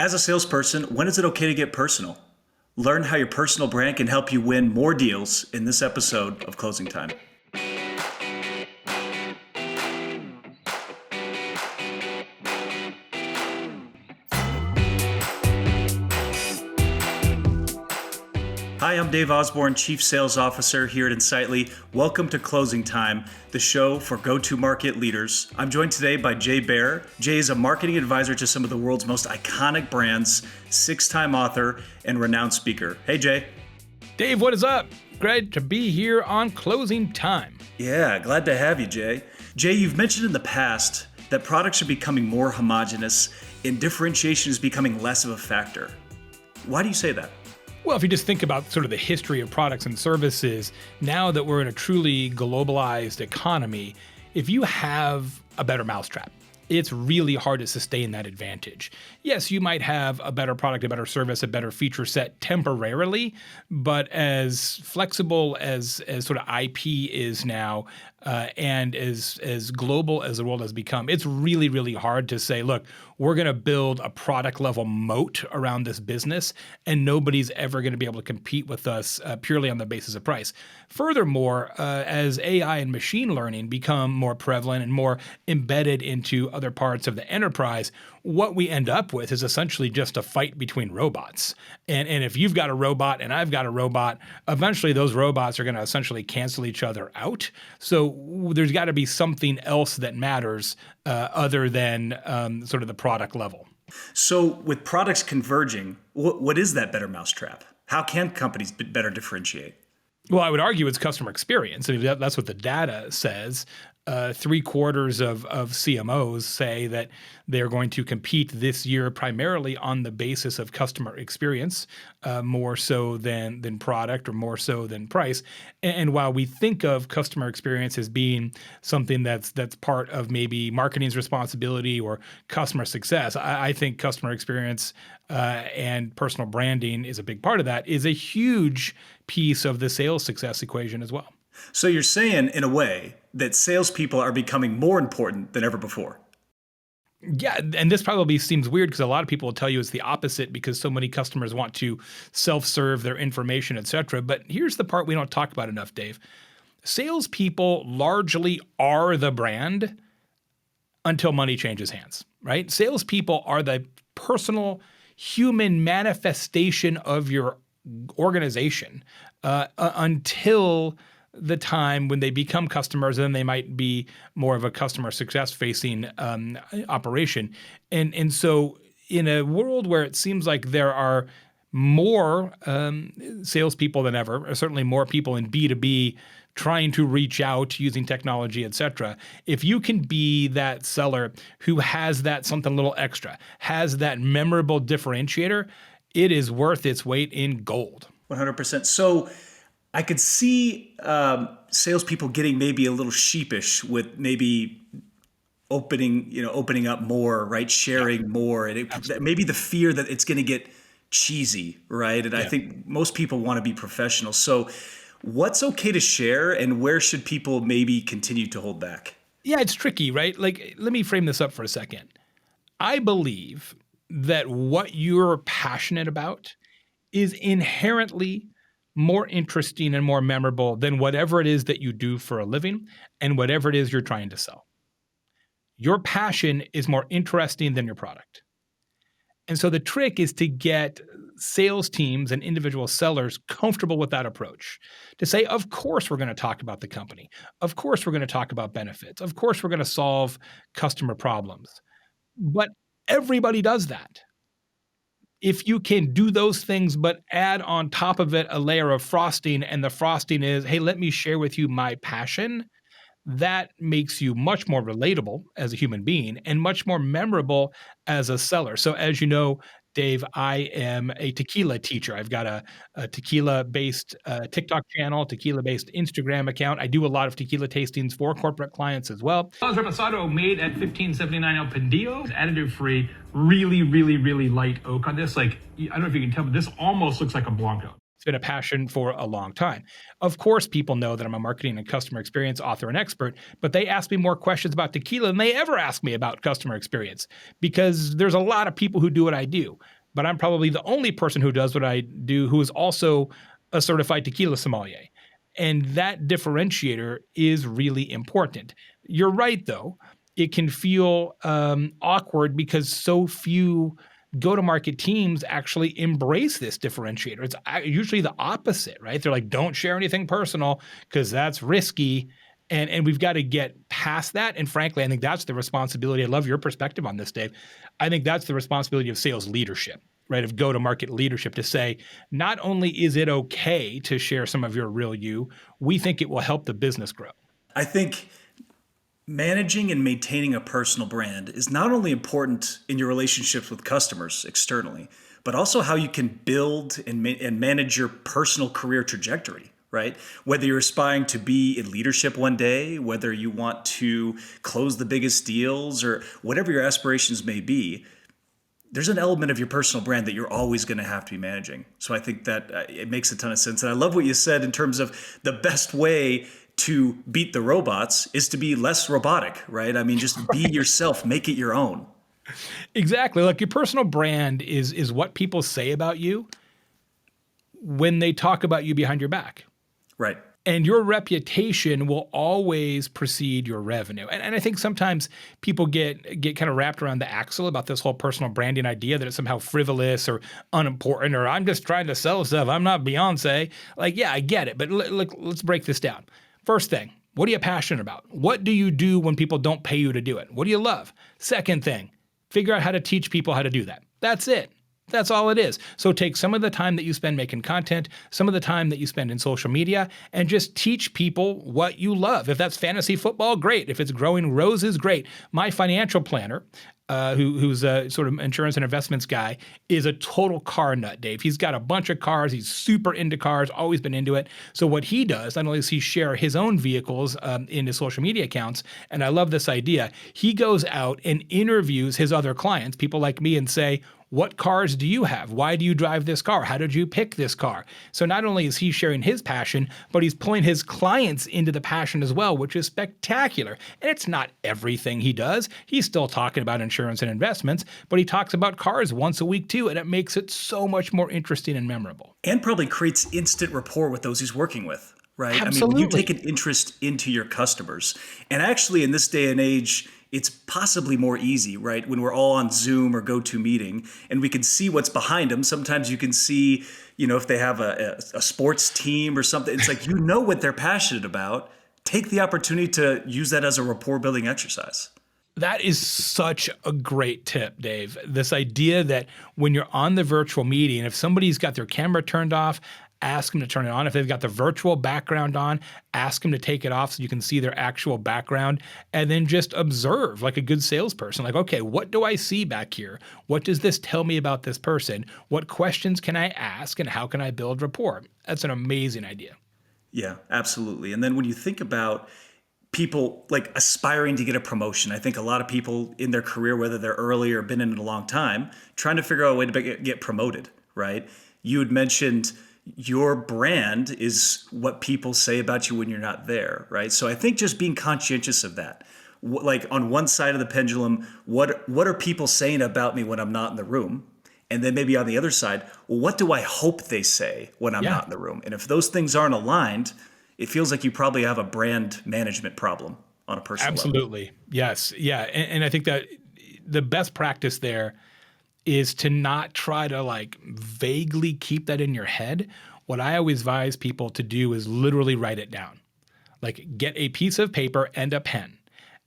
As a salesperson, when is it okay to get personal? Learn how your personal brand can help you win more deals in this episode of Closing Time. Hi, I'm Dave Osborne, Chief Sales Officer here at Insightly. Welcome to Closing Time, the show for go-to-market leaders. I'm joined today by Jay Baer. Jay is a marketing advisor to some of the world's most iconic brands, six-time author, and renowned speaker. Hey, Jay. Dave, what is up? Great to be here on Closing Time. Yeah, glad to have you, Jay. Jay, you've mentioned in the past that products are becoming more homogenous and differentiation is becoming less of a factor. Why do you say that? Well, if you just think about sort of the history of products and services, now that we're in a truly globalized economy, if you have a better mousetrap, it's really hard to sustain that advantage. Yes, you might have a better product, a better service, a better feature set temporarily, but as flexible as sort of IP is now, and as global as the world has become, it's really, really hard to say, look, we're going to build a product level moat around this business, and nobody's ever going to be able to compete with us purely on the basis of price. Furthermore, as AI and machine learning become more prevalent and more embedded into other parts of the enterprise, what we end up with is essentially just a fight between robots. And if you've got a robot and I've got a robot, eventually those robots are going to essentially cancel each other out. So there's got to be something else that matters other than sort of the product level. So with products converging, what is that better mousetrap? How can companies better differentiate? Well, I would argue it's customer experience. I mean, that's what the data says. 3/4 of CMOs say that they're going to compete this year primarily on the basis of customer experience, more so than product or more so than price. And while we think of customer experience as being something that's part of maybe marketing's responsibility or customer success, I think customer experience and personal branding is a big part of that, is a huge piece of the sales success equation as well. So you're saying, in a way, that salespeople are becoming more important than ever before. Yeah, and this probably seems weird because a lot of people will tell you it's the opposite because so many customers want to self-serve their information, et cetera. But here's the part we don't talk about enough, Dave. Salespeople largely are the brand until money changes hands, right? Salespeople are the personal human manifestation of your organization until the time when they become customers, and then they might be more of a customer success facing operation. And so in a world where it seems like there are more salespeople than ever, or certainly more people in B2B trying to reach out using technology, et cetera, if you can be that seller who has that something a little extra, has that memorable differentiator, it is worth its weight in gold. 100%. So I could see salespeople getting maybe a little sheepish with maybe opening up more, right? Sharing more, and maybe the fear that it's going to get cheesy, right? And I think most people want to be professional. So what's okay to share, and where should people maybe continue to hold back? Yeah, it's tricky, right? Like, let me frame this up for a second. I believe that what you're passionate about is inherently more interesting and more memorable than whatever it is that you do for a living and whatever it is you're trying to sell. Your passion is more interesting than your product. And so the trick is to get sales teams and individual sellers comfortable with that approach. To say, of course, we're going to talk about the company. Of course, we're going to talk about benefits. Of course, we're going to solve customer problems. But everybody does that. If you can do those things, but add on top of it a layer of frosting, and the frosting is, hey, let me share with you my passion, that makes you much more relatable as a human being and much more memorable as a seller. So as you know, Dave, I am a tequila teacher. I've got a tequila-based TikTok channel, tequila-based Instagram account. I do a lot of tequila tastings for corporate clients as well. Reposado made at 1579 El Pandillo, additive-free, really, really, really light oak on this. Like, I don't know if you can tell, but this almost looks like a Blanco. It's been a passion for a long time. Of course, people know that I'm a marketing and customer experience author and expert, but they ask me more questions about tequila than they ever ask me about customer experience because there's a lot of people who do what I do. But I'm probably the only person who does what I do who is also a certified tequila sommelier. And that differentiator is really important. You're right, though. It can feel awkward because so few go-to-market teams actually embrace this differentiator. It's usually the opposite, right? They're like, don't share anything personal because that's risky. And we've got to get past that. And frankly, I think that's the responsibility. I love your perspective on this, Dave. I think that's the responsibility of sales leadership, right? Of go-to-market leadership to say, not only is it okay to share some of your real you, we think it will help the business grow. I think managing and maintaining a personal brand is not only important in your relationships with customers externally, but also how you can build and manage your personal career trajectory, right? Whether you're aspiring to be in leadership one day, whether you want to close the biggest deals, or whatever your aspirations may be, there's an element of your personal brand that you're always going to have to be managing. So I think that it makes a ton of sense. And I love what you said in terms of the best way to beat the robots is to be less robotic, right? I mean, just be yourself, make it your own. Exactly. Like your personal brand is what people say about you when they talk about you behind your back. Right. And your reputation will always precede your revenue. And I think sometimes people get kind of wrapped around the axle about this whole personal branding idea that it's somehow frivolous or unimportant, or I'm just trying to sell stuff. I'm not Beyonce. Like, yeah, I get it. But let's break this down. First thing, what are you passionate about? What do you do when people don't pay you to do it? What do you love? Second thing, figure out how to teach people how to do that. That's it. That's all it is. So take some of the time that you spend making content, some of the time that you spend in social media, and just teach people what you love. If that's fantasy football, great. If it's growing roses, great. My financial planner, who's a sort of insurance and investments guy, is a total car nut, Dave. He's got a bunch of cars. He's super into cars, always been into it. So what he does, not only does he share his own vehicles in his social media accounts, and I love this idea, he goes out and interviews his other clients, people like me, and say, what cars do you have? Why do you drive this car? How did you pick this car? So not only is he sharing his passion, but he's pulling his clients into the passion as well, which is spectacular. And it's not everything he does. He's still talking about insurance and investments, but he talks about cars once a week too, and it makes it so much more interesting and memorable. And probably creates instant rapport with those he's working with, right? Absolutely. I mean, when you take an interest into your customers, and actually in this day and age, it's possibly more easy, right? When we're all on Zoom or GoToMeeting and we can see what's behind them. Sometimes you can see, if they have a sports team or something, it's like, what they're passionate about. Take the opportunity to use that as a rapport building exercise. That is such a great tip, Dave. This idea that when you're on the virtual meeting, if somebody's got their camera turned off, ask them to turn it on. If they've got the virtual background on, ask them to take it off so you can see their actual background, and then just observe like a good salesperson. Like, okay, what do I see back here? What does this tell me about this person? What questions can I ask, and how can I build rapport? That's an amazing idea. Yeah, absolutely. And then when you think about people like aspiring to get a promotion, I think a lot of people in their career, whether they're early or been in it a long time, trying to figure out a way to get promoted, right? You had mentioned your brand is what people say about you when you're not there, right? So I think just being conscientious of that. Like on one side of the pendulum, what are people saying about me when I'm not in the room? And then maybe on the other side, well, what do I hope they say when I'm not in the room? And if those things aren't aligned, it feels like you probably have a brand management problem on a personal level. Absolutely. Yes. Yeah. And I think that the best practice there is to not try to like vaguely keep that in your head. What I always advise people to do is literally write it down. Like get a piece of paper and a pen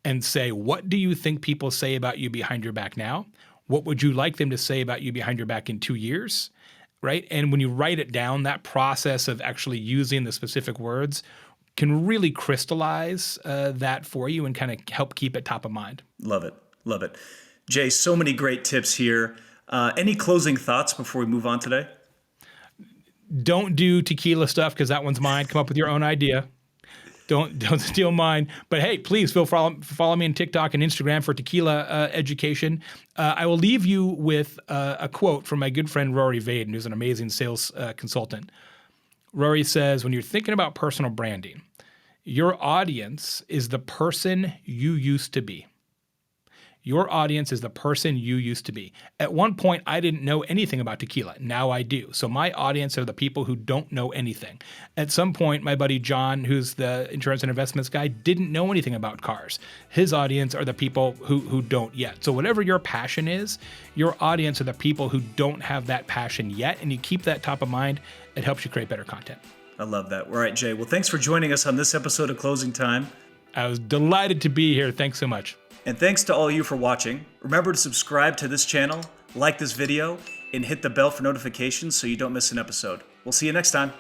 and say, what do you think people say about you behind your back now? What would you like them to say about you behind your back in 2 years? Right? And when you write it down, that process of actually using the specific words can really crystallize that for you and kind of help keep it top of mind. Love it. Love it. Jay, so many great tips here. Any closing thoughts before we move on today? Don't do tequila stuff because that one's mine. Come up with your own idea. Don't steal mine. But hey, please follow me on TikTok and Instagram for tequila education. I will leave you with a quote from my good friend Rory Vaden, who's an amazing sales consultant. Rory says, when you're thinking about personal branding, your audience is the person you used to be. Your audience is the person you used to be. At one point, I didn't know anything about tequila. Now I do. So my audience are the people who don't know anything. At some point, my buddy John, who's the insurance and investments guy, didn't know anything about cars. His audience are the people who don't yet. So whatever your passion is, your audience are the people who don't have that passion yet. And you keep that top of mind, it helps you create better content. I love that. All right, Jay. Well, thanks for joining us on this episode of Closing Time. I was delighted to be here. Thanks so much. And thanks to all you for watching. Remember to subscribe to this channel, like this video, and hit the bell for notifications so you don't miss an episode. We'll see you next time.